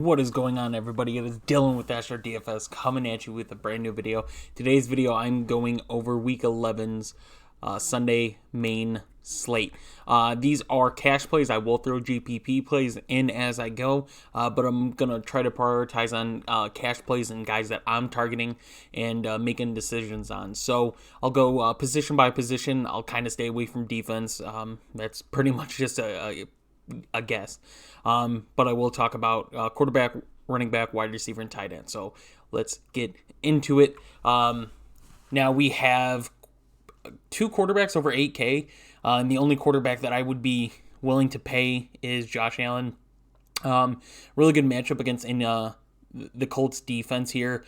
What is going on, everybody? It is Dylan with Astrodfs coming at you with a brand new video. Today's video, I'm going over Week 11's Sunday main slate. These are cash plays. I will throw GPP plays in as I go, but I'm going to try to prioritize on cash plays and guys that I'm targeting and making decisions on. So I'll go position by position. I'll kind of stay away from defense. That's pretty much just a guess. But I will talk about quarterback, running back, wide receiver, and tight end. So let's get into it. Now we have two quarterbacks over 8K. And the only quarterback that I would be willing to pay is Josh Allen. Really good matchup against the Colts defense here.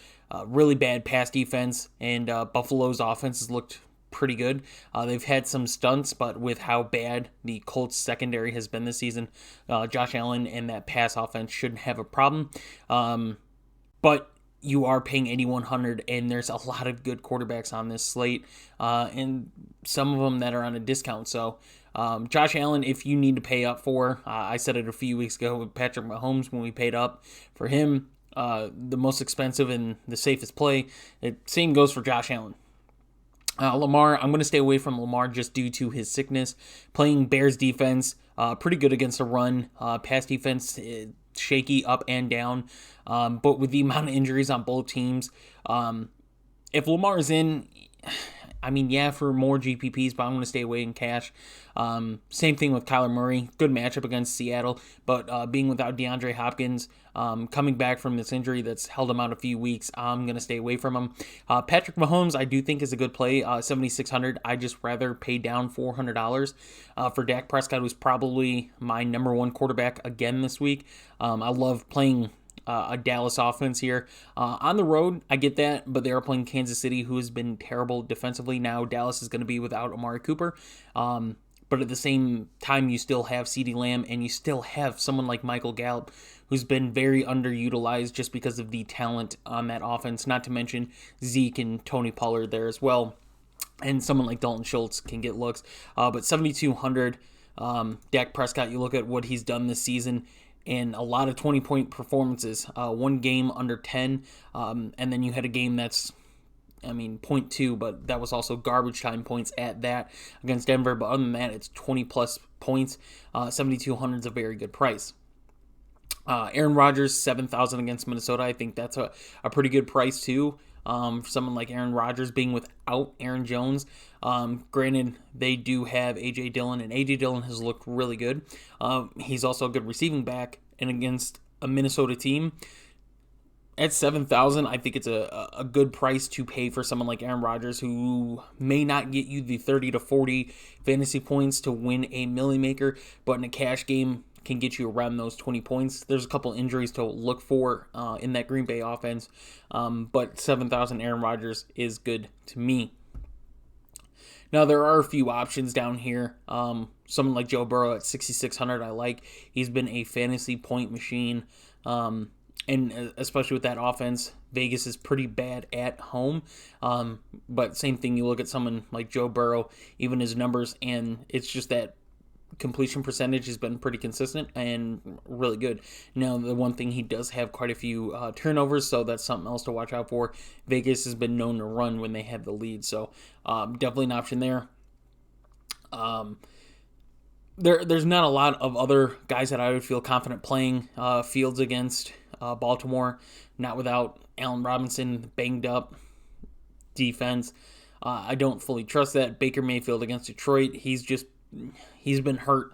Really bad pass defense, and Buffalo's offense has looked pretty good. They've had some stunts, but with how bad the Colts secondary has been this season, Josh Allen and that pass offense shouldn't have a problem. But you are paying 8,100, and there's a lot of good quarterbacks on this slate, and some of them that are on a discount. So Josh Allen, if you need to pay up for, I said it a few weeks ago with Patrick Mahomes when we paid up for him, the most expensive and the safest play. Same goes for Josh Allen. Lamar, I'm going to stay away from Lamar just due to his sickness. Playing Bears defense, pretty good against the run. Pass defense, shaky up and down. But with the amount of injuries on both teams, if Lamar is in, I mean, yeah, for more GPPs, but I'm going to stay away in cash. Same thing with Kyler Murray. Good matchup against Seattle, but being without DeAndre Hopkins, coming back from this injury that's held him out a few weeks, I'm going to stay away from him. Patrick Mahomes, I do think is a good play. 7,600. I just rather pay down $400 for Dak Prescott, who's probably my number one quarterback again this week. I love playing a Dallas offense here. On the road, I get that, but they are playing Kansas City, who has been terrible defensively. Now Dallas is going to be without Amari Cooper. But at the same time, you still have CeeDee Lamb, and you still have someone like Michael Gallup, who's been very underutilized just because of the talent on that offense, not to mention Zeke and Tony Pollard there as well. And someone like Dalton Schultz can get looks. But 7,200, Dak Prescott, you look at what he's done this season, and a lot of 20-point performances. One game under 10, and then you had a game that's, I mean, 0.2, but that was also garbage time points at that against Denver. But other than that, it's 20-plus points. 7,200 is a very good price. Aaron Rodgers, 7,000 against Minnesota. I think that's a pretty good price, too. For someone like Aaron Rodgers being without Aaron Jones. Granted, they do have Aj Dillon, and Aj Dillon has looked really good. He's also a good receiving back, and against a Minnesota team, at 7,000, I think it's a good price to pay for someone like Aaron Rodgers, who may not get you the 30 to 40 fantasy points to win a Millie Maker, but in a cash game can get you around those 20 points. There's a couple injuries to look for in that Green Bay offense, but 7,000 Aaron Rodgers is good to me. Now, there are a few options down here. Someone like Joe Burrow at 6,600 I like. He's been a fantasy point machine. And especially with that offense, Vegas is pretty bad at home. But same thing, you look at someone like Joe Burrow, even his numbers, and it's just that completion percentage has been pretty consistent and really good. Now, the one thing, he does have quite a few turnovers, so that's something else to watch out for. Vegas has been known to run when they have the lead, so definitely an option there. There's not a lot of other guys that I would feel confident playing. Fields against Baltimore, not without Allen Robinson, banged up defense. I don't fully trust that. Baker Mayfield against Detroit, he's been hurt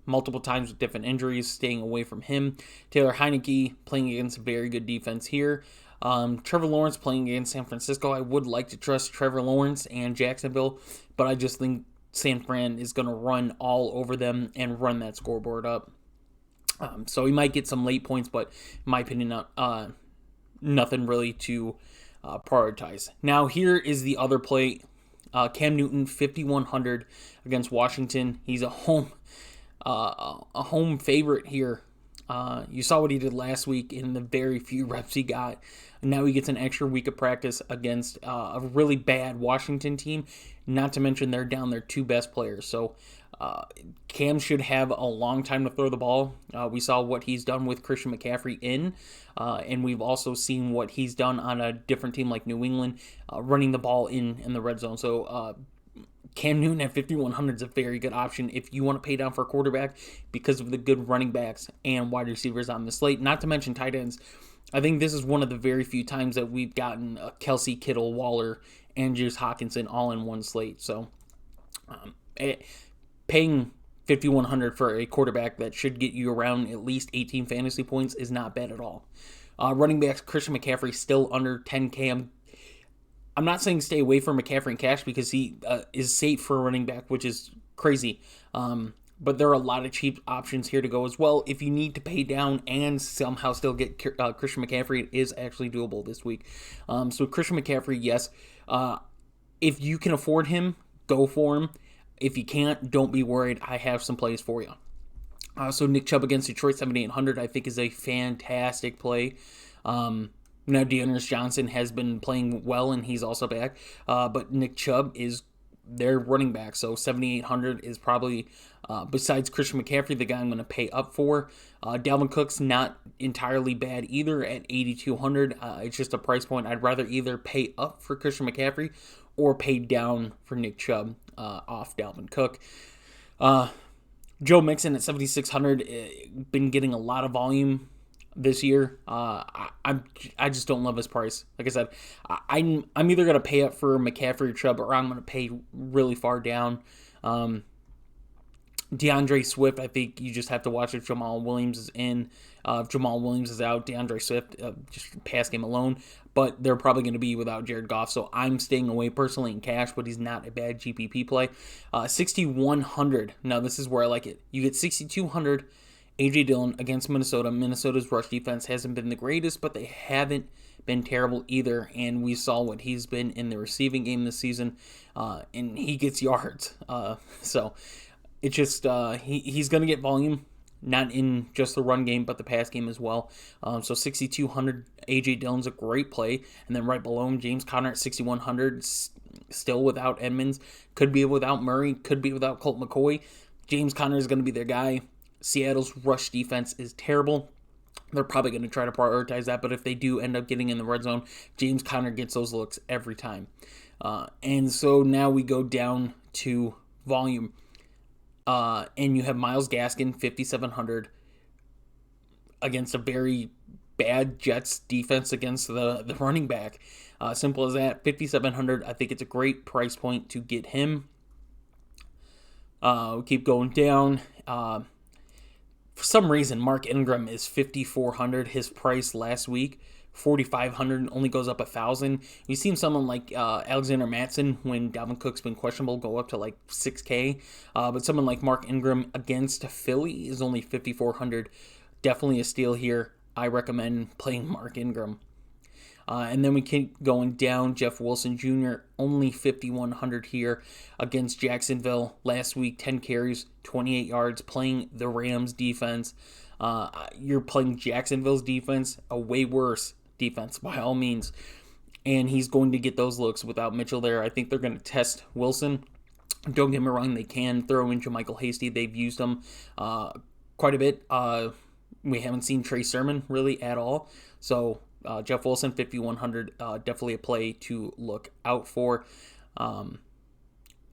multiple times with different injuries, staying away from him. Taylor Heineke playing against a very good defense here. Trevor Lawrence playing against San Francisco. I would like to trust Trevor Lawrence and Jacksonville, but I just think San Fran is going to run all over them and run that scoreboard up. So he might get some late points, but in my opinion, nothing really to prioritize. Now, here is the other play. Cam Newton, 5,100 against Washington. He's a home favorite here. You saw what he did last week in the very few reps he got. And now he gets an extra week of practice against a really bad Washington team. Not to mention they're down their two best players. So Cam should have a long time to throw the ball. We saw what he's done with Christian McCaffrey and we've also seen what he's done on a different team like New England, running the ball in the red zone. So Cam Newton at 5,100 is a very good option if you want to pay down for a quarterback because of the good running backs and wide receivers on the slate, not to mention tight ends. I think this is one of the very few times that we've gotten Kelsey, Kittle, Waller, and Juice Hawkinson all in one slate. So paying 5,100 for a quarterback that should get you around at least 18 fantasy points is not bad at all. Running backs, Christian McCaffrey still under 10K. I'm not saying stay away from McCaffrey and cash because he is safe for a running back, which is crazy. But there are a lot of cheap options here to go as well. If you need to pay down and somehow still get Christian McCaffrey, it is actually doable this week. So Christian McCaffrey, yes. If you can afford him, go for him. If you can't, don't be worried. I have some plays for you. So Nick Chubb against Detroit, 7,800, I think is a fantastic play. Now, Deandre Johnson has been playing well, and he's also back. But Nick Chubb is their running back, so 7,800 is probably, besides Christian McCaffrey, the guy I'm going to pay up for. Dalvin Cook's not entirely bad either at 8,200. It's just a price point. I'd rather either pay up for Christian McCaffrey or pay down for Nick Chubb off Dalvin Cook. Joe Mixon at 7,600, been getting a lot of volume this year. I just don't love his price. Like I said, I'm either going to pay up for McCaffrey or Chubb, or I'm going to pay really far down. DeAndre Swift, I think you just have to watch if Jamal Williams is in. If Jamal Williams is out, DeAndre Swift, just pass game alone. But they're probably going to be without Jared Goff, so I'm staying away personally in cash, but he's not a bad GPP play. 6,100. Now, this is where I like it. You get 6,200 Aj Dillon against Minnesota. Minnesota's rush defense hasn't been the greatest, but they haven't been terrible either, and we saw what he's been in the receiving game this season, and he gets yards. So it's just he's going to get volume, not in just the run game, but the pass game as well. So 6,200, Aj Dillon's a great play, and then right below him, James Conner at 6,100, still without Edmonds, could be without Murray, could be without Colt McCoy. James Conner is going to be their guy. Seattle's rush defense is terrible. They're probably going to try to prioritize that, but if they do end up getting in the red zone, James Conner gets those looks every time. And so now we go down to volume. And you have Myles Gaskin, 5,700, against a very bad Jets defense against the running back. Simple as that. 5,700, I think it's a great price point to get him. We keep going down. For some reason, Mark Ingram is 5,400. His price last week, 4,500, only goes up 1,000. We've seen someone like Alexander Mattison, when Dalvin Cook's been questionable, go up to like 6K. But someone like Mark Ingram against Philly is only 5,400. Definitely a steal here. I recommend playing Mark Ingram. And then we keep going down. Jeff Wilson Jr., only 5,100 here against Jacksonville. Last week, 10 carries, 28 yards, playing the Rams defense. You're playing Jacksonville's defense, a way worse defense by all means. And he's going to get those looks without Mitchell there. I think they're going to test Wilson. Don't get me wrong, they can throw in JaMychal Hasty. They've used him quite a bit. We haven't seen Trey Sermon really at all. So Jeff Wilson, 5,100, definitely a play to look out for.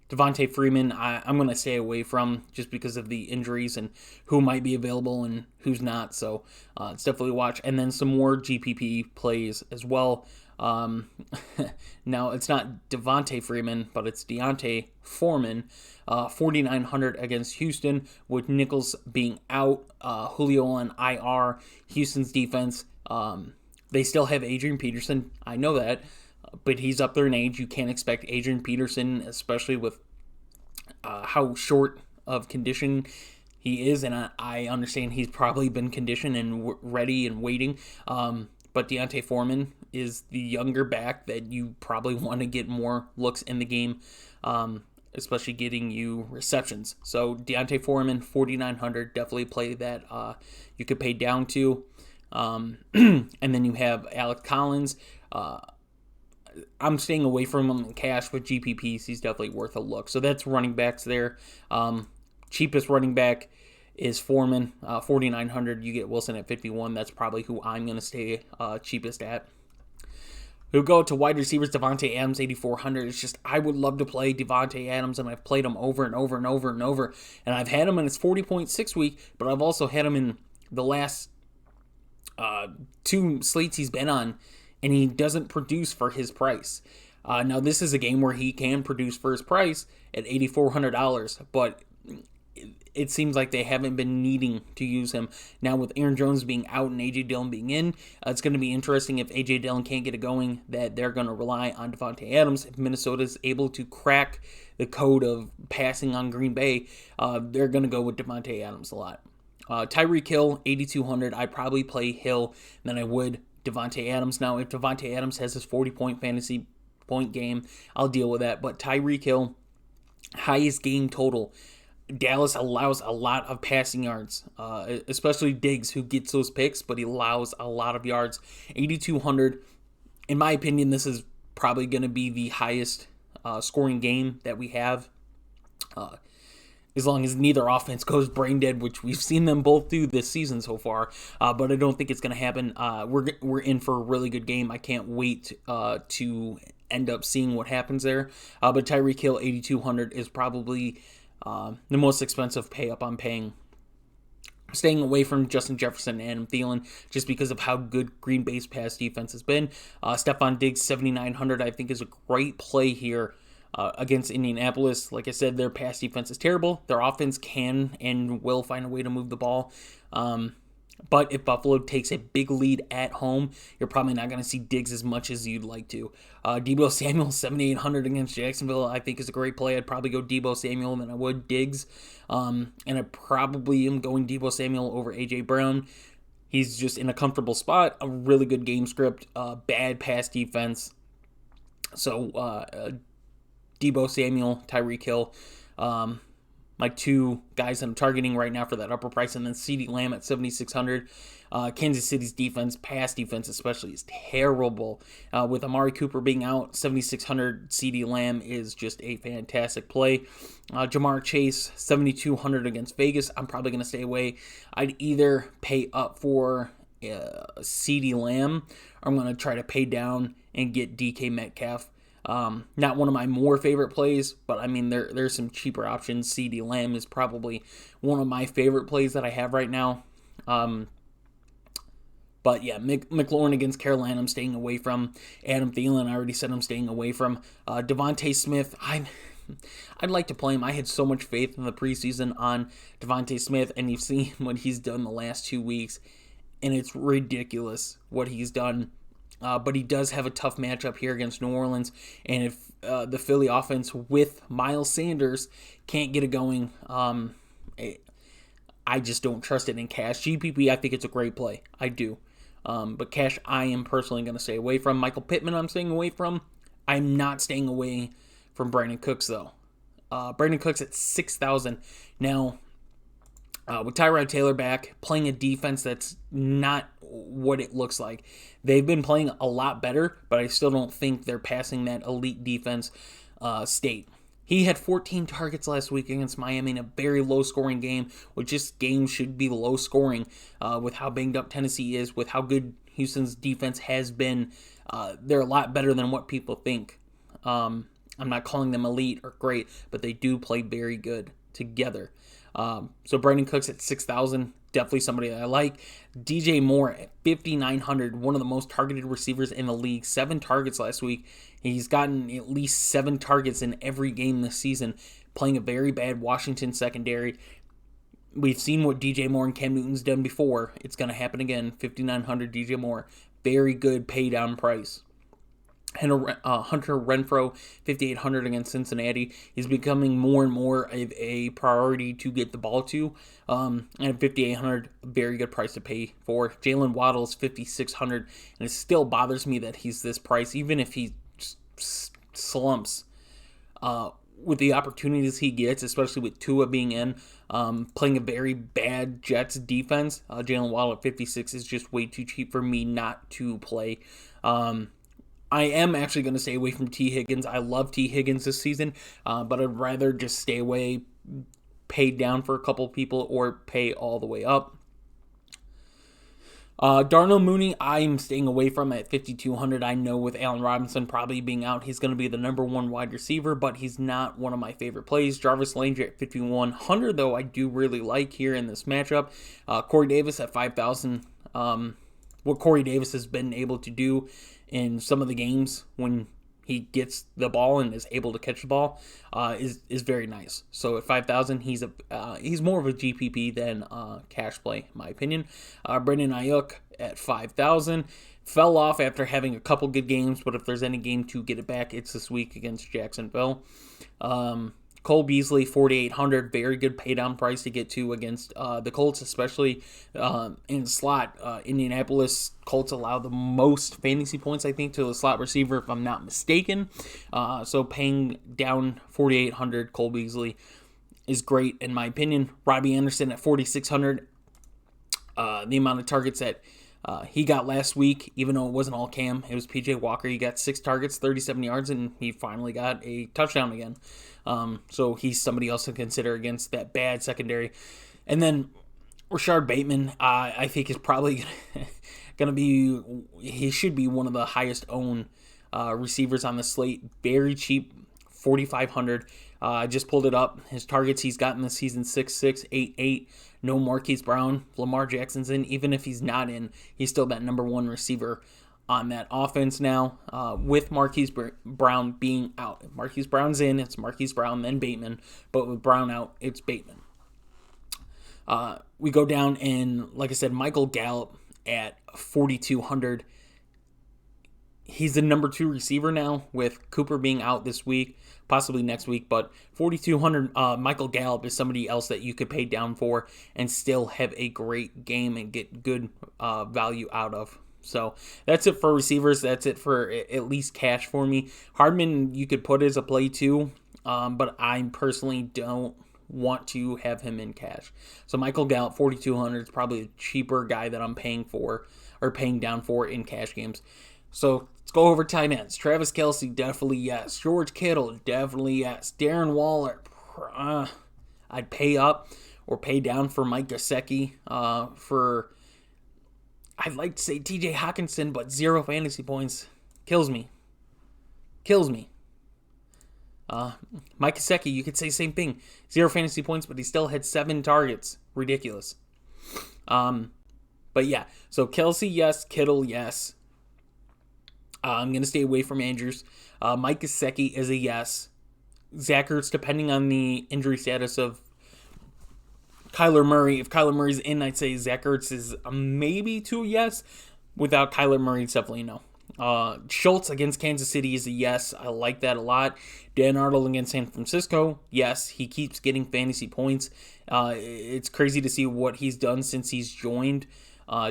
Deontay Foreman, I'm going to stay away from just because of the injuries and who might be available and who's not. So it's definitely a watch. And then some more GPP plays as well. Now, it's not Devontae Freeman, but it's Deontay Foreman, 4,900 against Houston, with Nichols being out, Julio on IR. Houston's defense, they still have Adrian Peterson. I know that, but he's up there in age. You can't expect Adrian Peterson, especially with how short of condition he is, and I understand he's probably been conditioned and ready and waiting. But Deontay Foreman is the younger back that you probably want to get more looks in the game, especially getting you receptions. So Deontay Foreman, 4,900, definitely play that you could pay down to. And then you have Alec Collins. I'm staying away from him in cash with GPPs. He's definitely worth a look. So that's running backs there. Cheapest running back is Foreman, 4,900. You get Wilson at 51. That's probably who I'm going to stay cheapest at. We'll go to wide receivers. Davante Adams, 8,400. It's just, I would love to play Davante Adams, and I've played him over and over and over and over. And I've had him in his 40.6 week, but I've also had him in the last 2 slates he's been on, and he doesn't produce for his price. Now, this is a game where he can produce for his price at $8,400, but it seems like they haven't been needing to use him. Now, with Aaron Jones being out and Aj Dillon being in, it's going to be interesting if Aj Dillon can't get it going, that they're going to rely on Davante Adams. If Minnesota is able to crack the code of passing on Green Bay, they're going to go with Davante Adams a lot. Tyreek Hill, 8,200. I'd probably play Hill than I would Davante Adams. Now, if Davante Adams has his 40-point fantasy point game, I'll deal with that. But Tyreek Hill, highest game total. Dallas allows a lot of passing yards, especially Diggs, who gets those picks, but he allows a lot of yards. 8,200. In my opinion, this is probably going to be the highest scoring game that we have, as long as neither offense goes brain dead, which we've seen them both do this season so far. But I don't think it's going to happen. We're in for a really good game. I can't wait to end up seeing what happens there. But Tyreek Hill, 8,200, is probably the most expensive pay up I'm paying. Staying away from Justin Jefferson and Adam Thielen just because of how good Green Bay's pass defense has been. Stephon Diggs, 7,900, I think is a great play here against Indianapolis. Like I said, their pass defense is terrible. Their offense can and will find a way to move the ball. But if Buffalo takes a big lead at home, you're probably not going to see Diggs as much as you'd like to. Deebo Samuel, 7,800 against Jacksonville, I think is a great play. I'd probably go Deebo Samuel than I would Diggs. And I probably am going Deebo Samuel over Aj Brown. He's just in a comfortable spot, a really good game script, bad pass defense. So Deebo Samuel, Tyreek Hill, my 2 guys that I'm targeting right now for that upper price, and then CeeDee Lamb at 7,600. Kansas City's defense, pass defense especially, is terrible. With Amari Cooper being out, 7,600 CeeDee Lamb is just a fantastic play. Jamar Chase, 7,200 against Vegas. I'm probably going to stay away. I'd either pay up for CeeDee Lamb, or I'm going to try to pay down and get DK Metcalf. Not one of my more favorite plays, but I mean, there's some cheaper options. CeeDee Lamb is probably one of my favorite plays that I have right now. But yeah, McLaurin against Carolina, I'm staying away from. Adam Thielen, I already said I'm staying away from. Devontae Smith, I'd like to play him. I had so much faith in the preseason on Devontae Smith, and you've seen what he's done the last 2 weeks, and it's ridiculous what he's done. But he does have a tough matchup here against New Orleans, and if the Philly offense with Miles Sanders can't get it going, I just don't trust it in cash. GPP, I think it's a great play. I do. But cash, I am personally going to stay away from. Michael Pittman, I'm staying away from. I'm not staying away from Brandon Cooks, though. Brandon Cooks at 6,000. Now, with Tyrod Taylor back, playing a defense that's not what it looks like. They've been playing a lot better, but I still don't think they're passing that elite defense state. He had 14 targets last week against Miami in a very low-scoring game, which just games should be low-scoring with how banged up Tennessee is, with how good Houston's defense has been. They're a lot better than what people think. I'm not calling them elite or great, but they do play very good together. So Brandon Cooks at 6,000, definitely somebody that I like. DJ Moore at 5,900, one of the most targeted receivers in the league. 7 targets last week. He's gotten at least 7 targets in every game this season, playing a very bad Washington secondary. We've seen what DJ Moore and Cam Newton's done before. It's going to happen again. 5,900 DJ Moore. Very good pay down price. Hunter Renfrow, 5,800 against Cincinnati. He's becoming more and more of a priority to get the ball to. And 5,800, very good price to pay for. Jalen Waddle's 5,600, and it still bothers me that he's this price, even if he slumps. With the opportunities he gets, especially with Tua being in, playing a very bad Jets defense, Jalen Waddle at 56 is just way too cheap for me not to play. I am actually going to stay away from T. Higgins. I love T. Higgins this season, but I'd rather just stay away pay down for a couple people or pay all the way up. Darnell Mooney, I'm staying away from at 5,200. I know with Allen Robinson probably being out, he's going to be the number one wide receiver, but he's not one of my favorite plays. Jarvis Landry at 5,100, though, I do really like here in this matchup. Corey Davis at 5,000. What Corey Davis has been able to do in some of the games when he gets the ball and is able to catch the ball is very nice. So at 5,000, he's more of a GPP than cash play, in my opinion. Brandon Ayuk at 5,000 fell off after having a couple good games, but if there's any game to get it back, it's this week against Jacksonville. Cole Beasley, 4,800, very good paydown price to get to against the Colts, especially in slot. Indianapolis Colts allow the most fantasy points, I think, to the slot receiver, if I'm not mistaken. So paying down 4,800, Cole Beasley is great, in my opinion. Robbie Anderson at 4,600. The amount of targets that he got last week, even though it wasn't all Cam, it was PJ Walker. He got 6 targets, 37 yards, and he finally got a touchdown again. So he's somebody else to consider against that bad secondary. And then Rashard Bateman, I think is probably going to be, he should be one of the highest owned receivers on the slate. Very cheap, 4,500. I just pulled it up. His targets he's gotten this season, 6'6", 8'8". No Marquise Brown. Lamar Jackson's in. Even if he's not in, he's still that number one receiver on that offense now, with Marquise Brown being out. If Marquise Brown's in, it's Marquise Brown, then Bateman. But with Brown out, it's Bateman. We go down and, like I said, Michael Gallup at 4,200. He's the number 2 receiver now with Cooper being out this week, possibly next week. But 4,200, Michael Gallup is somebody else that you could pay down for and still have a great game and get good value out of. So that's it for receivers. That's it for at least cash for me. Hardman, you could put as a play too, but I personally don't want to have him in cash. So Michael Gallup, 4,200 is probably a cheaper guy that I'm paying for or paying down for in cash games. So let's go over tight ends. Travis Kelce, definitely yes. George Kittle, definitely yes. Darren Waller, I'd pay up or pay down for Mike Gesicki. I'd like to say TJ Hawkinson, but 0 fantasy points. Kills me. Mike Gesicki, you could say same thing. 0 fantasy points, but he still had 7 targets. Ridiculous. But yeah, so Kelce, yes. Kittle, yes. I'm going to stay away from Andrews. Mike Gesicki is a yes. Zach Ertz, depending on the injury status of Kyler Murray. If Kyler Murray's in, I'd say Zach Ertz is a maybe to a yes. Without Kyler Murray, it's definitely no. Schultz against Kansas City is a yes. I like that a lot. Dan Arnold against San Francisco, yes. He keeps getting fantasy points. It's crazy to see what he's done since he's joined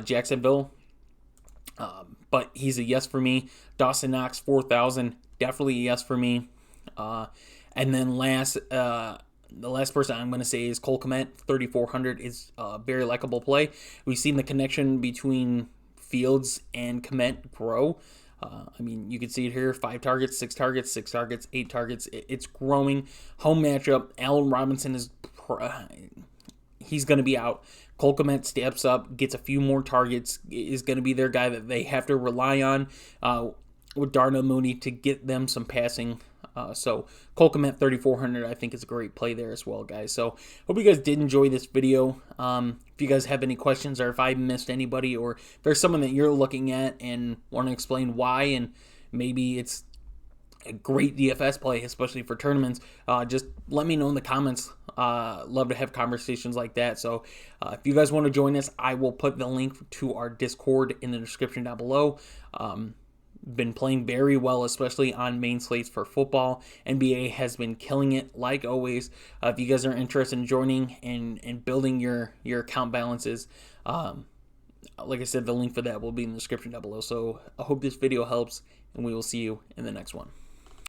Jacksonville. But he's a yes for me. Dawson Knox, 4,000, definitely a yes for me. And then the last person I'm going to say is Cole Kmet, 3,400 is a very likable play. We've seen the connection between Fields and Kmet grow. You can see it here, 5 targets, 6 targets, 6 targets, 8 targets. It's growing. Home matchup, Allen Robinson he's going to be out. Cole Kmet steps up, gets a few more targets, is going to be their guy that they have to rely on with Darnell Mooney to get them some passing. So Cole Kmet, 3,400, I think is a great play there as well, guys. So hope you guys did enjoy this video. If you guys have any questions or if I missed anybody or if there's someone that you're looking at and want to explain why and maybe it's a great DFS play, especially for tournaments, just let me know in the comments. Love to have conversations like that. So if you guys want to join us, I will put the link to our Discord in the description down below. Been playing very well, especially on main slates for football. NBA has been killing it, like always. If you guys are interested in joining and building your account balances, like I said, the link for that will be in the description down below. So I hope this video helps, and we will see you in the next one.